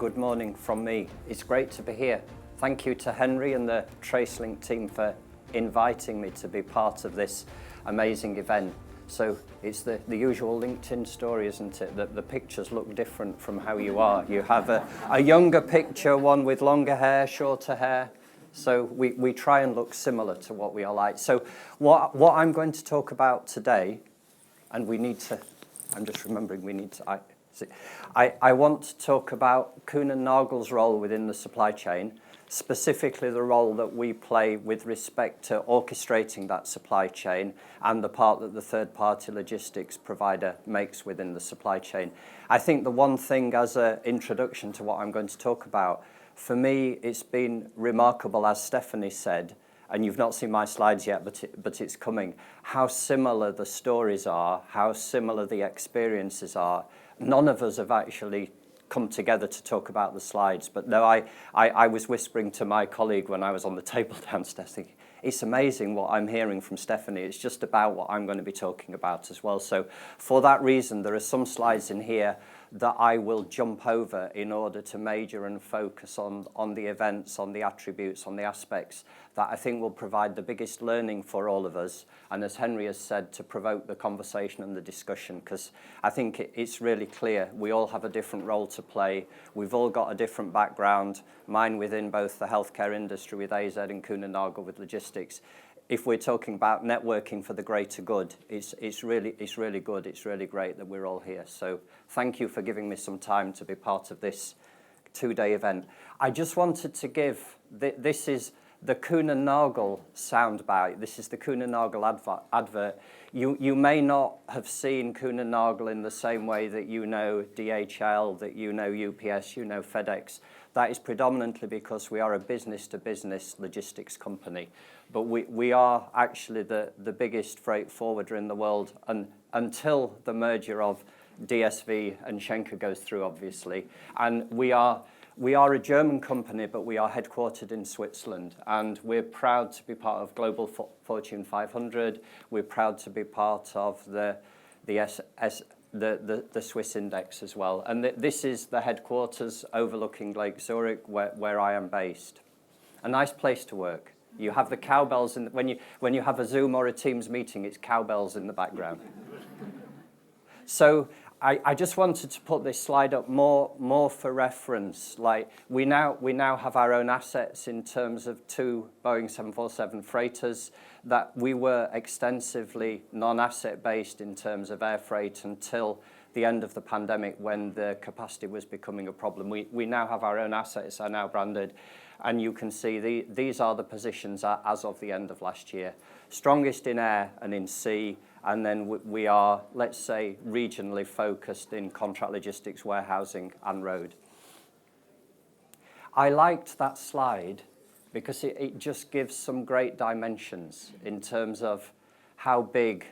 good morning from me. It's great to be here. Thank you to Henry and the TraceLink team for inviting me to be part of this amazing event. So it's the usual LinkedIn story, isn't it? That the pictures look different from how you are. You have a younger picture, one with longer hair, shorter hair. So we try and look similar to what we are like. So what I'm going to talk about today, and I'm just remembering I want to talk about Kuehne Nagel's role within the supply chain, specifically the role that we play with respect to orchestrating that supply chain and the part that the third-party logistics provider makes within the supply chain. I think the one thing as an introduction to what I'm going to talk about, for me, it's been remarkable, as Stephanie said, and you've not seen my slides yet, but it's coming, how similar the stories are, how similar the experiences are. None of us have actually come together to talk about the slides, but no, I was whispering to my colleague when I was on the table downstairs thinking, it's amazing what I'm hearing from Stephanie. It's just about what I'm going to be talking about as well. So for that reason, there are some slides in here that I will jump over in order to major and focus on the events, on the attributes, on the aspects that I think will provide the biggest learning for all of us. And as Henry has said, to provoke the conversation and the discussion, because I think it's really clear we all have a different role to play. We've all got a different background, mine within both the healthcare industry with AZ and Kuehne Nagel with logistics. If we're talking about networking for the greater good, it's really good. It's really great that we're all here. So thank you for giving me some time to be part of this two-day event. I just wanted to give, this is the Kuehne Nagel soundbite. This is the Kuehne Nagel advert. You may not have seen Kuehne Nagel in the same way that you know DHL, that you know UPS, you know FedEx. That is predominantly because we are a business-to-business logistics company. But we are actually the biggest freight forwarder in the world until the merger of DSV and Schenker goes through, obviously. And we are a German company, but we are headquartered in Switzerland. And we're proud to be part of Global Fortune 500. We're proud to be part of the Swiss index as well. And this is the headquarters overlooking Lake Zurich, where I am based. A nice place to work. You have the cowbells, when you have a Zoom or a Teams meeting, it's cowbells in the background. So I just wanted to put this slide up more for reference. Like we now have our own assets in terms of 2 Boeing 747 freighters that we were extensively non-asset based in terms of air freight until the end of the pandemic when the capacity was becoming a problem. We now have our own assets, are now branded, and you can see these are the positions as of the end of last year. Strongest in air and in sea, and then we are, let's say, regionally focused in contract logistics, warehousing, and road. I liked that slide because it just gives some great dimensions in terms of how big,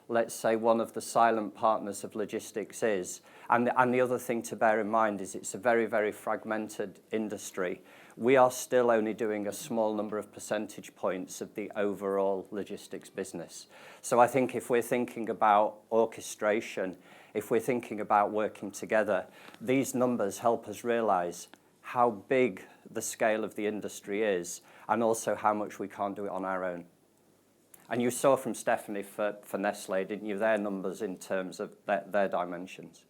let's say, one of the silent partners of logistics is. And the other thing to bear in mind is it's a very, very fragmented industry. We are still only doing a small number of percentage points of the overall logistics business. So I think if we're thinking about orchestration, if we're thinking about working together, these numbers help us realize how big the scale of the industry is and also how much we can't do it on our own. And you saw from Stephanie for Nestlé, didn't you, their numbers in terms of their dimensions.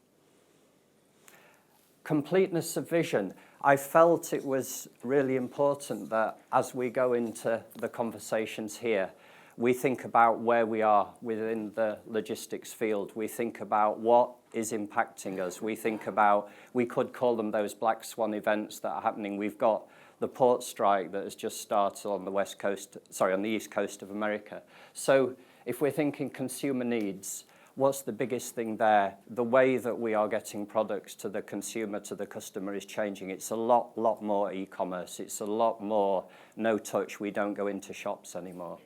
Completeness of vision. I felt it was really important that as we go into the conversations here, we think about where we are within the logistics field. We think about what is impacting us. We think about, we could call them those black swan events that are happening. We've got the port strike that has just started on the east coast of America. So if we're thinking consumer needs, what's the biggest thing there? The way that we are getting products to the consumer, to the customer is changing. It's a lot more e-commerce. It's a lot more no touch. We don't go into shops anymore.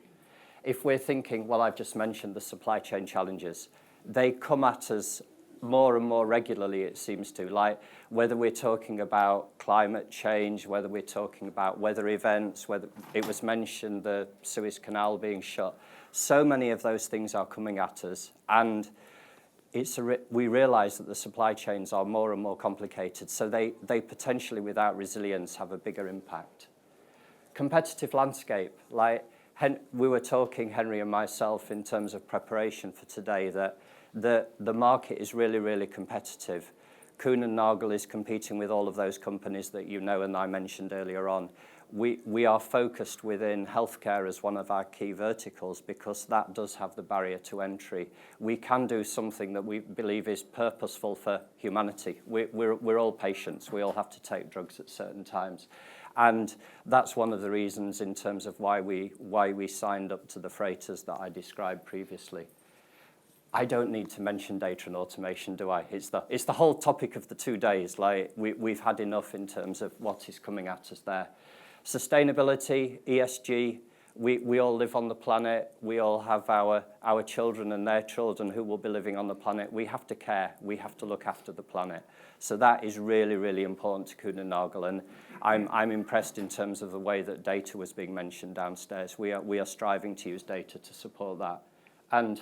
If we're thinking, well, I've just mentioned the supply chain challenges. They come at us more and more regularly, it seems to, like whether we're talking about climate change, whether we're talking about weather events, whether it was mentioned the Suez Canal being shut. So many of those things are coming at us. And we realise that the supply chains are more and more complicated, so they potentially, without resilience, have a bigger impact. Competitive landscape, like we were talking, Henry and myself, in terms of preparation for today, that the market is really, really competitive. Kuehne Nagel is competing with all of those companies that you know and I mentioned earlier on. We are focused within healthcare as one of our key verticals because that does have the barrier to entry. We can do something that we believe is purposeful for humanity. We're all patients. We all have to take drugs at certain times. And that's one of the reasons in terms of why we signed up to the freighters that I described previously. I don't need to mention data and automation, do I? It's the whole topic of the 2 days. Like we've had enough in terms of what is coming at us there. Sustainability, ESG, we all live on the planet. We all have our children and their children who will be living on the planet. We have to care. We have to look after the planet. So that is really, really important to Kuehne Nagel. And I'm impressed in terms of the way that data was being mentioned downstairs. We are striving to use data to support that. And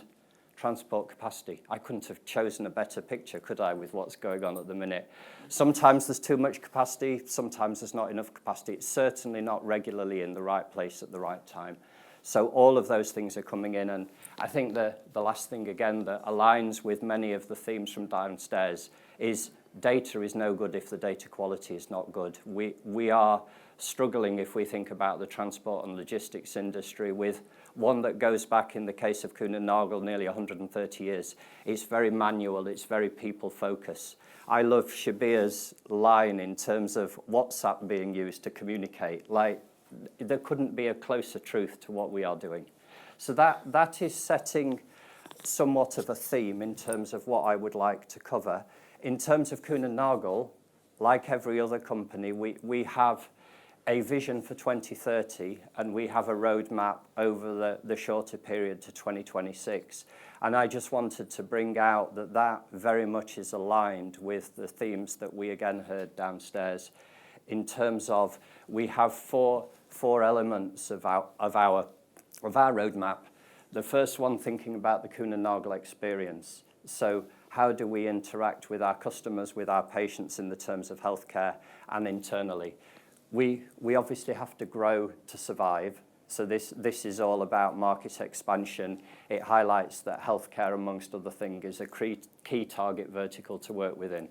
transport capacity. I couldn't have chosen a better picture, could I, with what's going on at the minute? Sometimes there's too much capacity, sometimes there's not enough capacity. It's certainly not regularly in the right place at the right time. So all of those things are coming in, and I think the last thing, again, that aligns with many of the themes from downstairs is data is no good if the data quality is not good. We are struggling, if we think about the transport and logistics industry, with one that goes back, in the case of Kuehne Nagel, nearly 130 years. It's very manual, it's very people-focused. I love Shabir's line in terms of WhatsApp being used to communicate. Like, there couldn't be a closer truth to what we are doing. So that is setting somewhat of a theme in terms of what I would like to cover. In terms of Kuehne Nagel, like every other company, we have a vision for 2030, and we have a roadmap over the shorter period to 2026. And I just wanted to bring out that very much is aligned with the themes that we again heard downstairs. In terms of, we have four elements of our roadmap. The first one, thinking about the Kuehne Nagel experience. So how do we interact with our customers, with our patients in the terms of healthcare and internally? We obviously have to grow to survive. So this is all about market expansion. It highlights that healthcare, amongst other things, is a key target vertical to work within.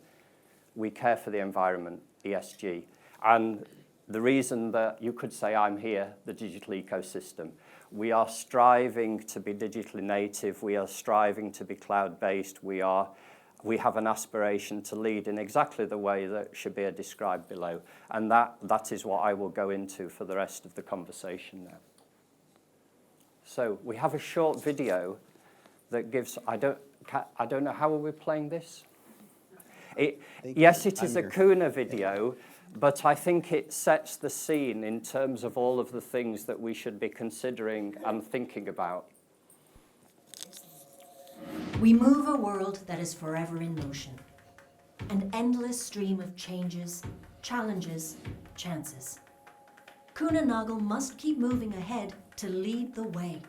We care for the environment, ESG. And the reason that you could say I'm here, the digital ecosystem, we are striving to be digitally native. We are striving to be cloud-based. We have an aspiration to lead in exactly the way that Shabir described below. And that is what I will go into for the rest of the conversation now. So we have a short video that gives, I don't know, how are we playing this? Yes, it is a Kuehne video, but I think it sets the scene in terms of all of the things that we should be considering and thinking about. We move a world that is forever in motion. An endless stream of changes, challenges, chances. Kuehne Nagel must keep moving ahead to lead the way.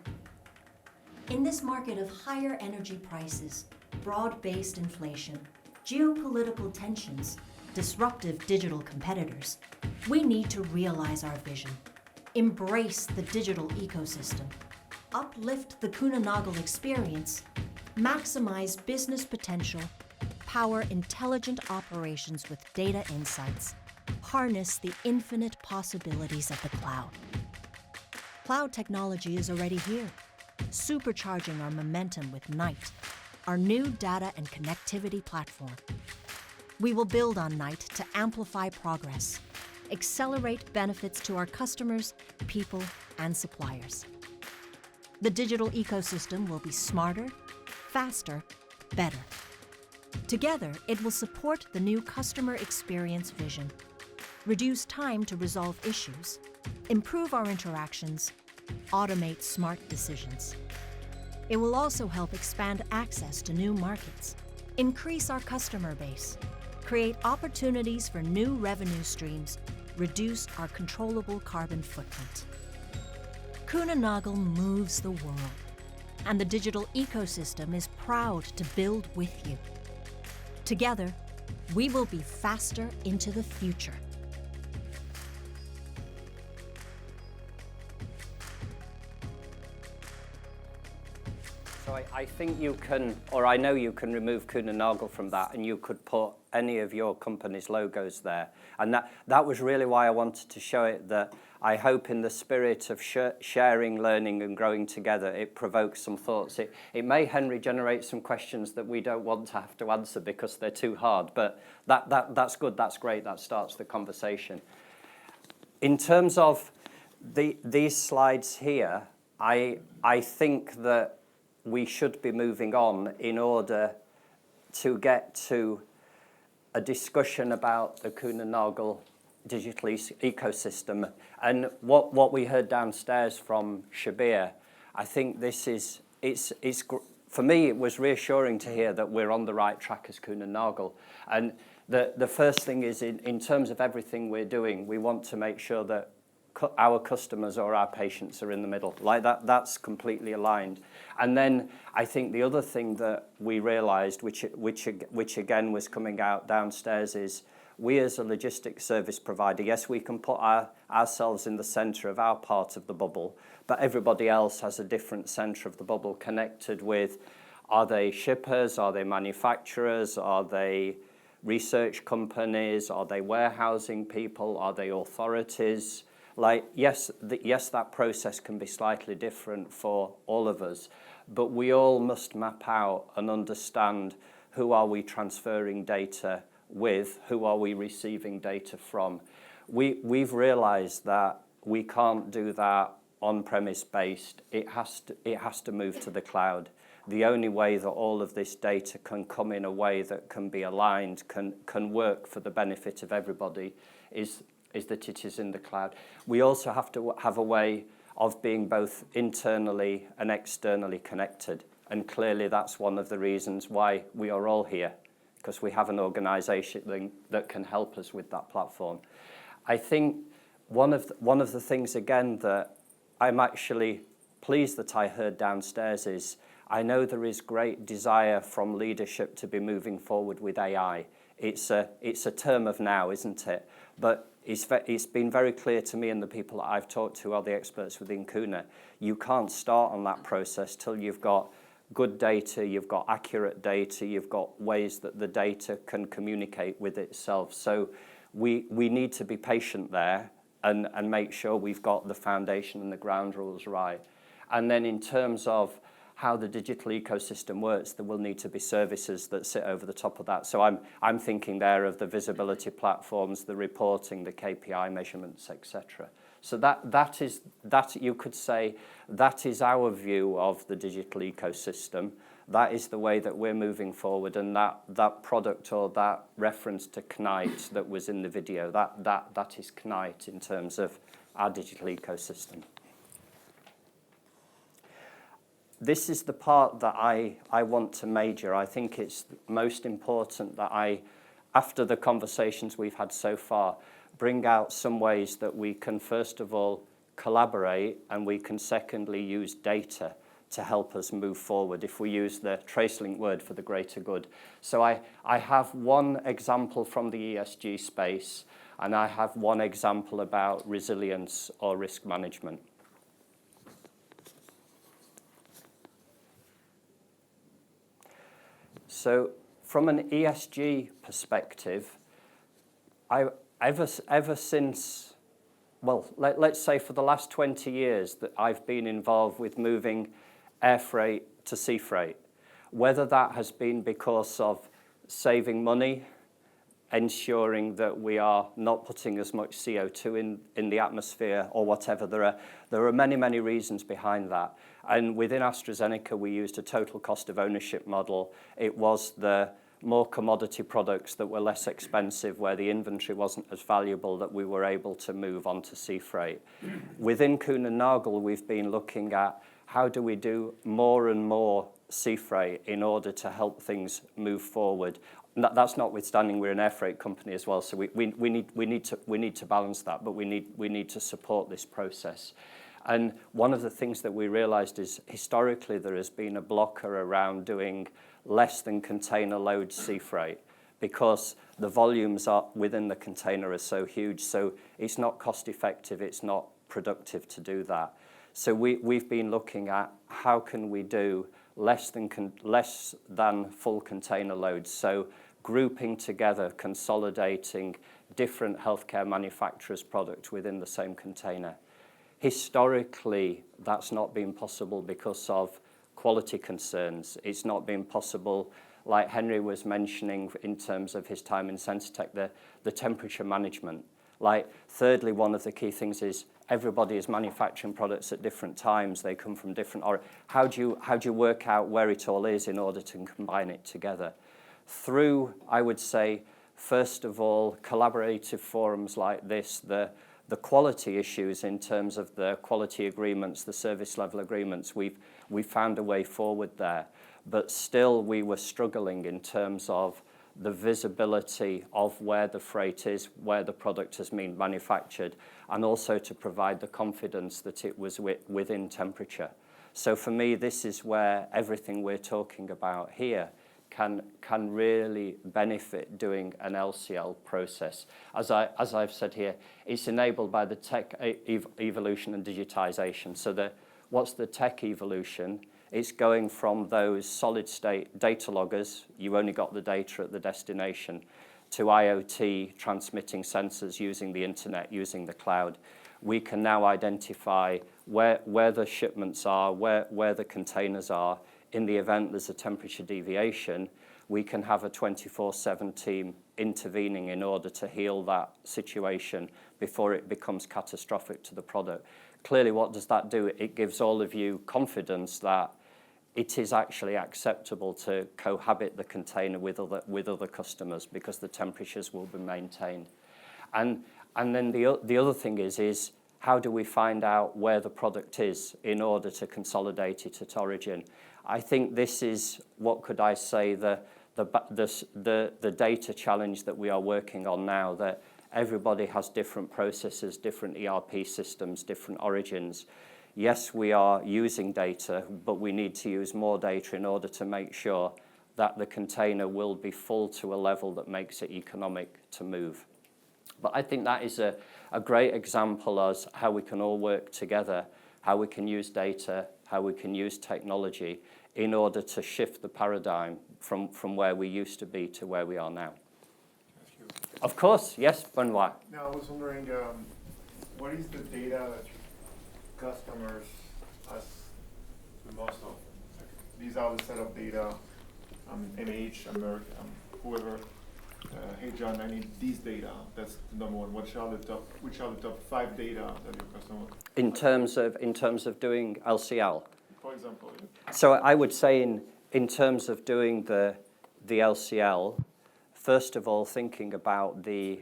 In this market of higher energy prices, broad-based inflation, geopolitical tensions, disruptive digital competitors, we need to realize our vision, embrace the digital ecosystem, uplift the Kuehne Nagel experience, maximize business potential, power intelligent operations with data insights, harness the infinite possibilities of the cloud. Cloud technology is already here, supercharging our momentum with Night, our new data and connectivity platform. We will build on Night to amplify progress, accelerate benefits to our customers, people, and suppliers. The digital ecosystem will be smarter, faster, better. Together, it will support the new customer experience vision, reduce time to resolve issues, improve our interactions, automate smart decisions. It will also help expand access to new markets, increase our customer base, create opportunities for new revenue streams, reduce our controllable carbon footprint. Kuehne Nagel moves the world. and the digital ecosystem is proud to build with you. Together, we will be faster into the future. So I think you can, or I know you can remove Kuehne Nagel from that, and you could put any of your company's logos there. And that was really why I wanted to show it, that I hope in the spirit of sharing, learning and growing together, it provokes some thoughts. It may, Henry, generate some questions that we don't want to have to answer because they're too hard, but that's good, that's great, that starts the conversation. In terms of these slides here, I think that we should be moving on in order to get to a discussion about the Kuehne Nagel digital ecosystem. And what we heard downstairs from Shabir, I think this is, for me, it was reassuring to hear that we're on the right track as Kuehne Nagel. And the first thing is, in terms of everything we're doing, we want to make sure that our customers or our patients are in the middle. Like that's completely aligned. And then I think the other thing that we realized, which again was coming out downstairs, is we as a logistics service provider, yes, we can put ourselves in the center of our part of the bubble, but everybody else has a different center of the bubble connected with, are they shippers, are they manufacturers, are they research companies, are they warehousing people, are they authorities? Like, yes, that process can be slightly different for all of us, but we all must map out and understand who are we transferring data with, who are we receiving data from. We've realized that we can't do that on-premise based. It has to move to the cloud. The only way that all of this data can come in a way that can be aligned, can work for the benefit of everybody, is that it is in the cloud. We also have to have a way of being both internally and externally connected. And clearly that's one of the reasons why we are all here, because we have an organization that can help us with that platform. I think one of the things, again, that I'm actually pleased that I heard downstairs is, I know there is great desire from leadership to be moving forward with AI. It's a term of now, isn't it? But it's been very clear to me and the people that I've talked to, are the experts within Kuehne, you can't start on that process till you've got good data, you've got accurate data, you've got ways that the data can communicate with itself. So we need to be patient there and make sure we've got the foundation and the ground rules right. And then in terms of how the digital ecosystem works, there will need to be services that sit over the top of that. So I'm thinking there of the visibility platforms, the reporting, the KPI measurements, etc. So that you could say that is our view of the digital ecosystem. That is the way that we're moving forward, and that product or that reference to Knight that was in the video, that is Knight in terms of our digital ecosystem. This is the part that I want to major. I think it's most important that after the conversations we've had so far, bring out some ways that we can, first of all, collaborate, and we can, secondly, use data to help us move forward, if we use the TraceLink word for the greater good. So I have one example from the ESG space, and I have one example about resilience or risk management. So from an ESG perspective, ever since, well, let's say for the last 20 years that I've been involved with moving air freight to sea freight, whether that has been because of saving money, ensuring that we are not putting as much CO2 in the atmosphere or whatever, there are many, many reasons behind that. And within AstraZeneca, we used a total cost of ownership model. It was the more commodity products that were less expensive, where the inventory wasn't as valuable, that we were able to move on to sea freight. Within Kuehne Nagel, we've been looking at how do we do more and more sea freight in order to help things move forward. That's notwithstanding we're an air freight company as well, so we need to balance that, but we need to support this process. And one of the things that we realized is historically there has been a blocker around doing less than container load sea freight because the volumes are within the container are so huge. So it's not cost effective, it's not productive to do that. So we've been looking at how can we do less than full container loads. So grouping together, consolidating different healthcare manufacturers' products within the same container. Historically, that's not been possible because of quality concerns. It's not been possible, like Henry was mentioning in terms of his time in Sensitech, the temperature management. Like, thirdly, one of the key things is everybody is manufacturing products at different times. They come from different, or how do you work out where it all is in order to combine it together? Through, I would say, first of all, collaborative forums like this, the quality issues in terms of the quality agreements, the service level agreements, we've found a way forward there. But still, we were struggling in terms of the visibility of where the freight is, where the product has been manufactured, and also to provide the confidence that it was within temperature. So for me, this is where everything we're talking about here can really benefit doing an LCL process. As I've said here, it's enabled by the tech evolution and digitization. So what's the tech evolution? It's going from those solid state data loggers, you only got the data at the destination, to IoT transmitting sensors using the internet, using the cloud. We can now identify where the shipments are, where the containers are. In the event there's a temperature deviation, we can have a 24/7 team intervening in order to heal that situation before it becomes catastrophic to the product. Clearly, what does that do? It gives all of you confidence that it is actually acceptable to cohabit the container with other customers because the temperatures will be maintained. And then the other thing is how do we find out where the product is in order to consolidate it at origin? I think this is, what could I say, the data challenge that we are working on now, that everybody has different processes, different ERP systems, different origins. Yes, we are using data, but we need to use more data in order to make sure that the container will be full to a level that makes it economic to move. But I think that is a great example as how we can all work together, how we can use data, how we can use technology in order to shift the paradigm from where we used to be to where we are now. Thank you. Of course, yes, Benoit. Now, I was wondering, what is the data that customers ask the most of? Like, these are the set of data, MH, American, whoever. Hey John, I need these data. That's the number one. Which are the top 5 data that your customer? In terms of doing LCL. For example. Yeah. So I would say in terms of doing the LCL, first of all, thinking about the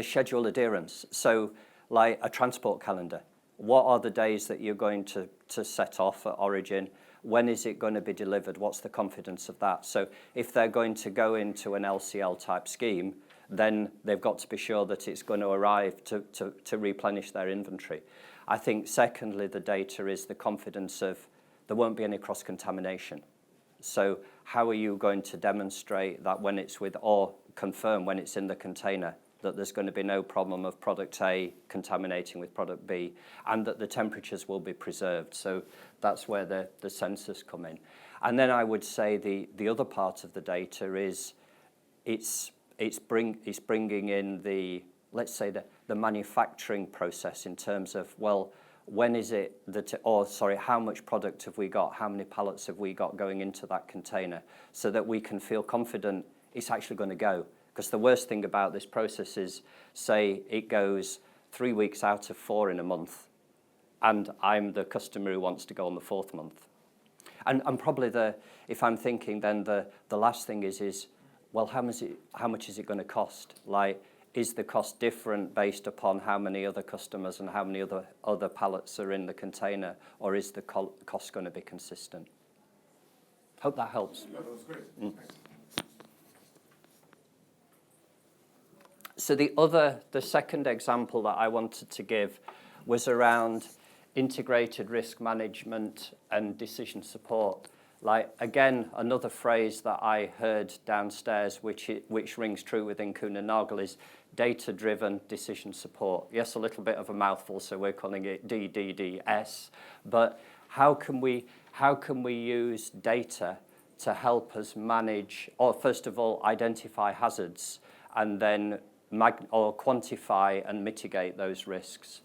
schedule adherence. So like a transport calendar. What are the days that you're going to set off at origin? When is it going to be delivered? What's the confidence of that? So if they're going to go into an LCL type scheme, then they've got to be sure that it's going to arrive to replenish their inventory. I think secondly, the data is the confidence of there won't be any cross-contamination. So how are you going to demonstrate that when it's or confirm when it's in the container that there's going to be no problem of product A contaminating with product B, and that the temperatures will be preserved? So that's where the sensors come in. And then I would say the other part of the data is it's bringing in the, let's say, the manufacturing process in terms of, well, when is it that, how much product have we got? How many pallets have we got going into that container, so that we can feel confident it's actually going to go? Because the worst thing about this process is, say it goes 3 weeks out of 4 in a month, and I'm the customer who wants to go on the 4th month. And probably if I'm thinking, then the last thing is well, how much is it going to cost? Like, is the cost different based upon how many other customers and how many other pallets are in the container, or is the cost going to be consistent? Hope that helps. Yeah, that was great. Thanks. So the second example that I wanted to give was around integrated risk management and decision support. Like, again, another phrase that I heard downstairs, which rings true within Kuehne Nagel, is data-driven decision support. Yes, a little bit of a mouthful, so we're calling it DDDS. But how can we use data to help us manage, or first of all, identify hazards, and then quantify and mitigate those risks?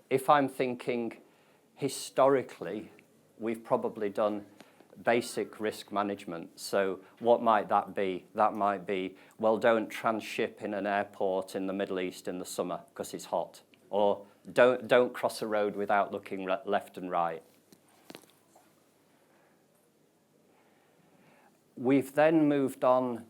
If I'm thinking historically, we've probably done basic risk management. So what might that be? That might be, well, don't transship in an airport in the Middle East in the summer because it's hot. Or don't cross a road without looking left and right. We've then moved on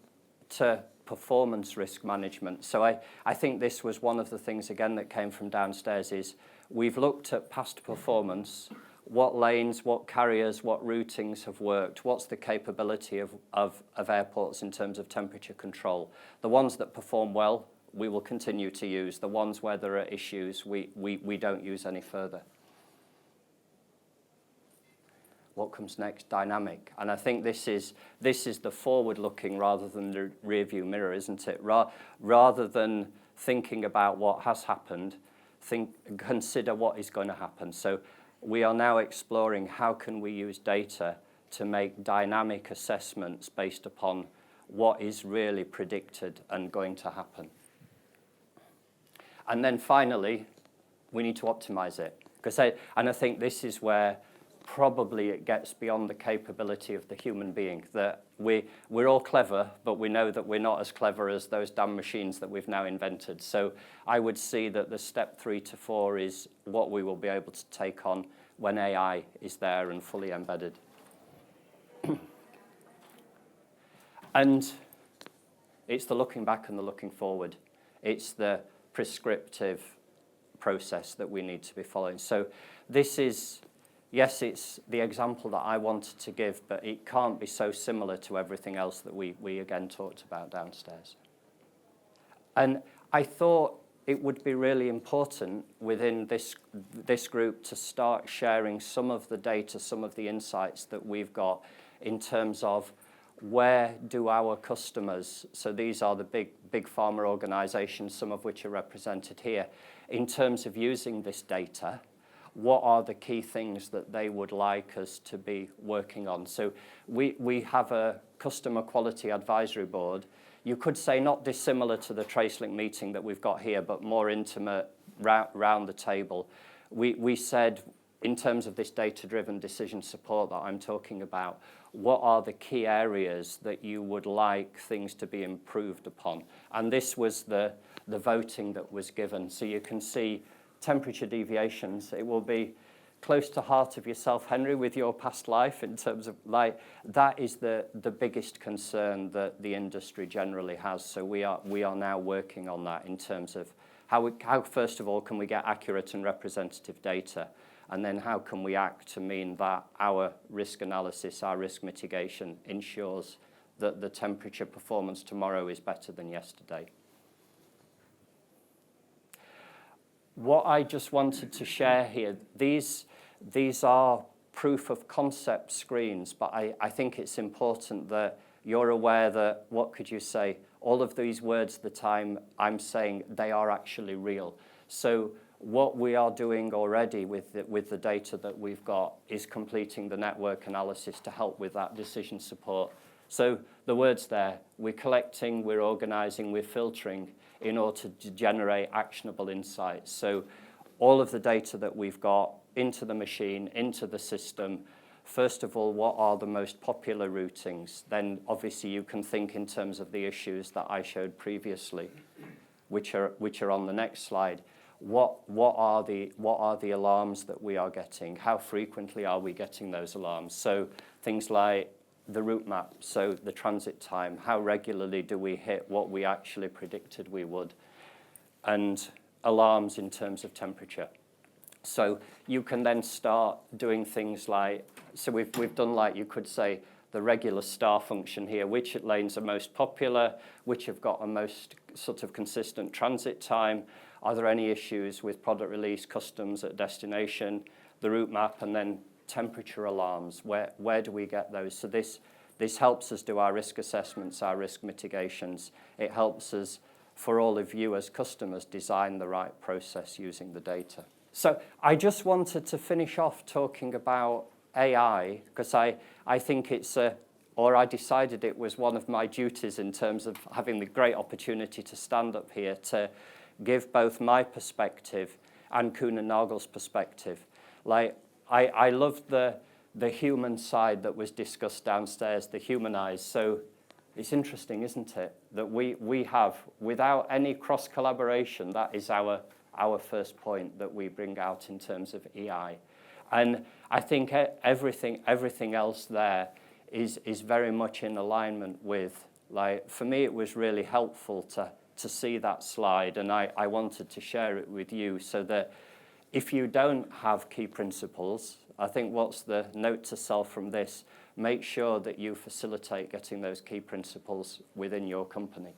to performance risk management. So I think this was one of the things, again, that came from downstairs, is we've looked at past performance, what lanes, what carriers, what routings have worked, what's the capability of airports in terms of temperature control. The ones that perform well, we will continue to use. The ones where there are issues, we don't use any further. What comes next? Dynamic. And I think this is the forward-looking rather than the rear-view mirror, isn't it? Rather than thinking about what has happened, consider what is going to happen. So we are now exploring how can we use data to make dynamic assessments based upon what is really predicted and going to happen. And then finally, we need to optimize it. And I think this is where probably it gets beyond the capability of the human being, that we're all clever, but we know that we're not as clever as those damn machines that we've now invented. So I would see that the step 3 to 4 is what we will be able to take on when AI is there and fully embedded. And it's the looking back and the looking forward. It's the prescriptive process that we need to be following. So this is, yes, it's the example that I wanted to give, but it can't be so similar to everything else that we again talked about downstairs. And I thought it would be really important within this group to start sharing some of the data, some of the insights that we've got in terms of where do our customers, so these are the big pharma organizations, some of which are represented here, in terms of using this data, what are the key things that they would like us to be working on? So we have a customer quality advisory board. You could say not dissimilar to the TraceLink meeting that we've got here, but more intimate round the table. We said, in terms of this data-driven decision support that I'm talking about, what are the key areas that you would like things to be improved upon? And this was the voting that was given. So you can see temperature deviations. It will be close to heart of yourself, Henry, with your past life in terms of, like, that is the biggest concern that the industry generally has. So we are now working on that in terms of how first of all can we get accurate and representative data, and then how can we act to mean that our risk analysis, our risk mitigation ensures that the temperature performance tomorrow is better than yesterday. What I just wanted to share here, these are proof of concept screens, but I think it's important that you're aware that, what could you say, all of these words that I'm saying, they are actually real. So what we are doing already with the data that we've got is completing the network analysis to help with that decision support. So the words there, we're collecting, we're organizing, we're filtering in order to generate actionable insights. So all of the data that we've got into the machine, into the system, first of all, what are the most popular routings? Then obviously you can think in terms of the issues that I showed previously, which are on the next slide. What are the alarms that we are getting? How frequently are we getting those alarms? So things like the route map, so the transit time, how regularly do we hit what we actually predicted we would, and alarms in terms of temperature. So you can then start doing things like, so we've done, like, you could say, the regular star function here, which lanes are most popular, which have got a most sort of consistent transit time, are there any issues with product release, customs at destination, the route map, and then temperature alarms. Where do we get those? So this helps us do our risk assessments, our risk mitigations. It helps us, for all of you as customers, design the right process using the data. So I just wanted to finish off talking about AI, because I think I decided it was one of my duties in terms of having the great opportunity to stand up here to give both my perspective and Kuehne Nagel's perspective. Like, I loved the human side that was discussed downstairs, the humanized. So it's interesting, isn't it, that we have, without any cross-collaboration, that is our first point that we bring out in terms of EI. And I think everything else there is very much in alignment with, like, for me it was really helpful to see that slide, and I wanted to share it with you so that if you don't have key principles, I think what's the note to self from this, make sure that you facilitate getting those key principles within your company.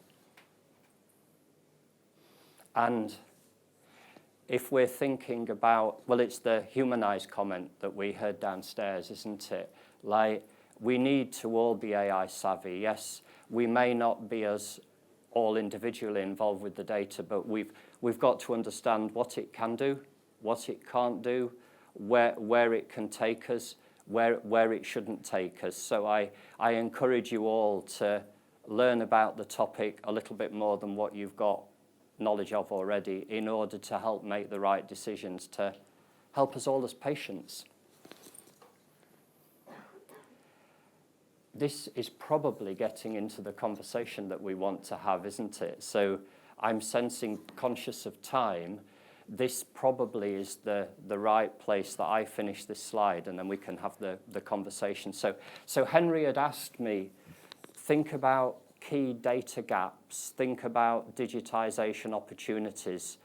And if we're thinking about, well, it's the humanized comment that we heard downstairs, isn't it? Like, we need to all be AI savvy. Yes, we may not be as all individually involved with the data, but we've got to understand what it can do, what it can't do, where it can take us, where it shouldn't take us. So I encourage you all to learn about the topic a little bit more than what you've got knowledge of already in order to help make the right decisions to help us all as patients. This is probably getting into the conversation that we want to have, isn't it? So I'm sensing, conscious of time, this probably is the right place that I finish this slide, and then we can have the conversation. So Henry had asked me, think about key data gaps, think about digitization opportunities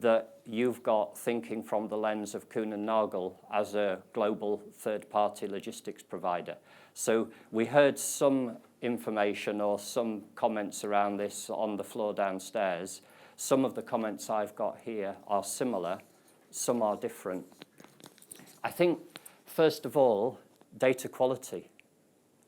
that you've got thinking from the lens of Kuehne Nagel as a global third-party logistics provider. So we heard some information or some comments around this on the floor downstairs. Some of the comments I've got here are similar, some are different. I think, first of all, data quality.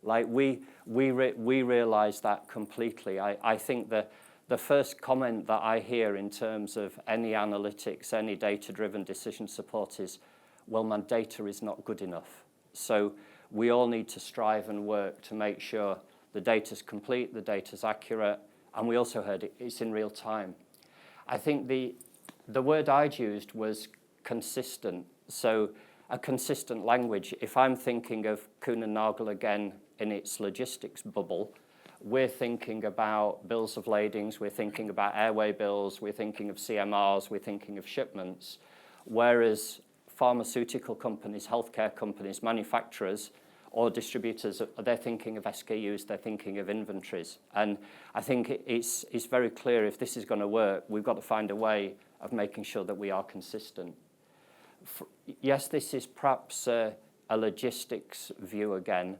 Like, we realize that completely. I think the first comment that I hear in terms of any analytics, any data-driven decision support is, well, my data is not good enough. So we all need to strive and work to make sure the data's complete, the data's accurate, and we also heard it's in real time. I think the word I'd used was consistent. So a consistent language. If I'm thinking of Kuehne Nagel again in its logistics bubble, we're thinking about bills of ladings, we're thinking about airway bills, we're thinking of CMRs, we're thinking of shipments, whereas pharmaceutical companies, healthcare companies, manufacturers, or distributors, they're thinking of SKUs, they're thinking of inventories. And I think it's very clear if this is going to work, we've got to find a way of making sure that we are consistent. Yes, this is perhaps a logistics view again,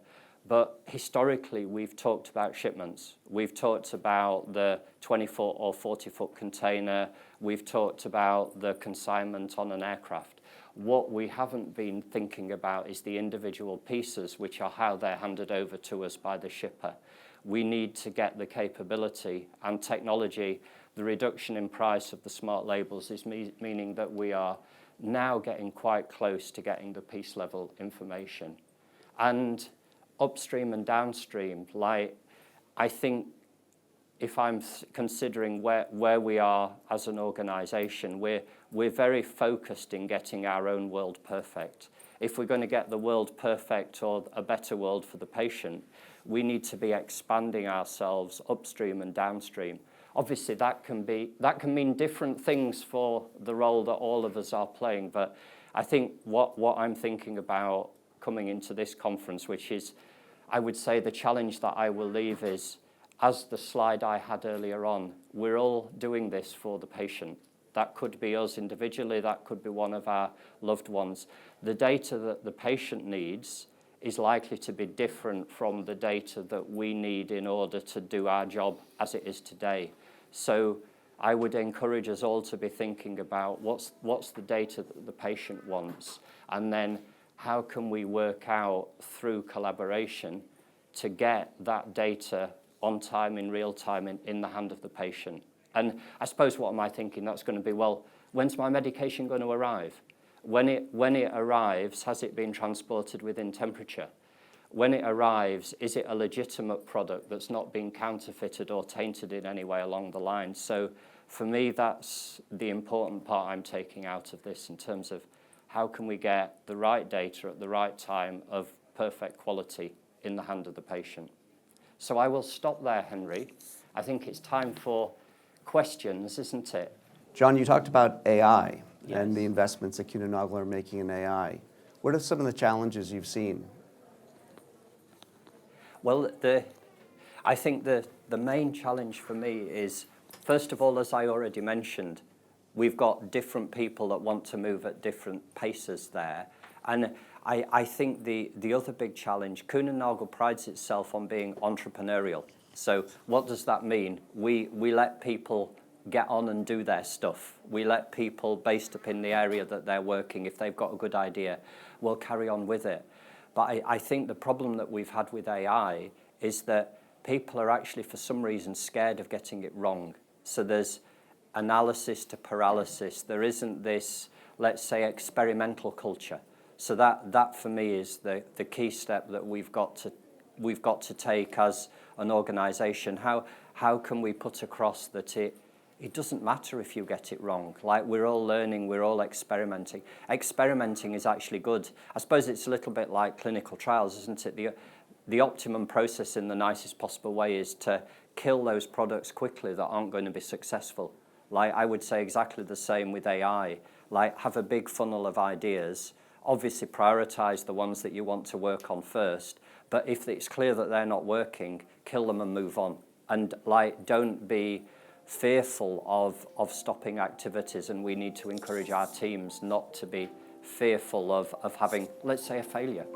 but historically we've talked about shipments. We've talked about the 20-foot or 40-foot container. We've talked about the consignment on an aircraft. What we haven't been thinking about is the individual pieces, which are how they're handed over to us by the shipper. We need to get the capability and technology. The reduction in price of the smart labels is meaning that we are now getting quite close to getting the piece level information. And upstream and downstream, like, I think if I'm considering where we are as an organization, we're very focused in getting our own world perfect. If we're going to get the world perfect or a better world for the patient, we need to be expanding ourselves upstream and downstream. Obviously, that can mean different things for the role that all of us are playing, but I think what I'm thinking about coming into this conference, which is, I would say the challenge that I will leave is, as the slide I had earlier on, we're all doing this for the patient. That could be us individually, that could be one of our loved ones. The data that the patient needs is likely to be different from the data that we need in order to do our job as it is today. So I would encourage us all to be thinking about what's the data that the patient wants, and then how can we work out through collaboration to get that data on time, in real time, in the hand of the patient. And I suppose, what am I thinking? That's going to be, well, when's my medication going to arrive? When it arrives, has it been transported within temperature? When it arrives, is it a legitimate product that's not been counterfeited or tainted in any way along the line? So for me, that's the important part I'm taking out of this, in terms of how can we get the right data at the right time of perfect quality in the hand of the patient. So I will stop there, Henry. I think it's time for questions, isn't it? John, you talked about AI Yes. and the investments that Kuehne Nagel are making in AI. What are some of the challenges you've seen? Well, I think the main challenge for me is, first of all, as I already mentioned, we've got different people that want to move at different paces there. And I think the other big challenge, Kuehne Nagel prides itself on being entrepreneurial. So what does that mean? We let people get on and do their stuff. We let people, based upon the area that they're working, if they've got a good idea, will carry on with it. But I think the problem that we've had with AI is that people are actually, for some reason, scared of getting it wrong. So there's analysis to paralysis. There isn't this, let's say, experimental culture. So that for me is the key step that we've got to take as an organisation. How can we put across that it doesn't matter if you get it wrong. Like, we're all learning, we're all experimenting. Experimenting is actually good. I suppose it's a little bit like clinical trials, isn't it? The optimum process in the nicest possible way is to kill those products quickly that aren't going to be successful. Like, I would say exactly the same with AI. Like, have a big funnel of ideas. Obviously, prioritize the ones that you want to work on first. But if it's clear that they're not working, kill them and move on. And like, don't be fearful of stopping activities, and we need to encourage our teams not to be fearful of having, let's say, a failure.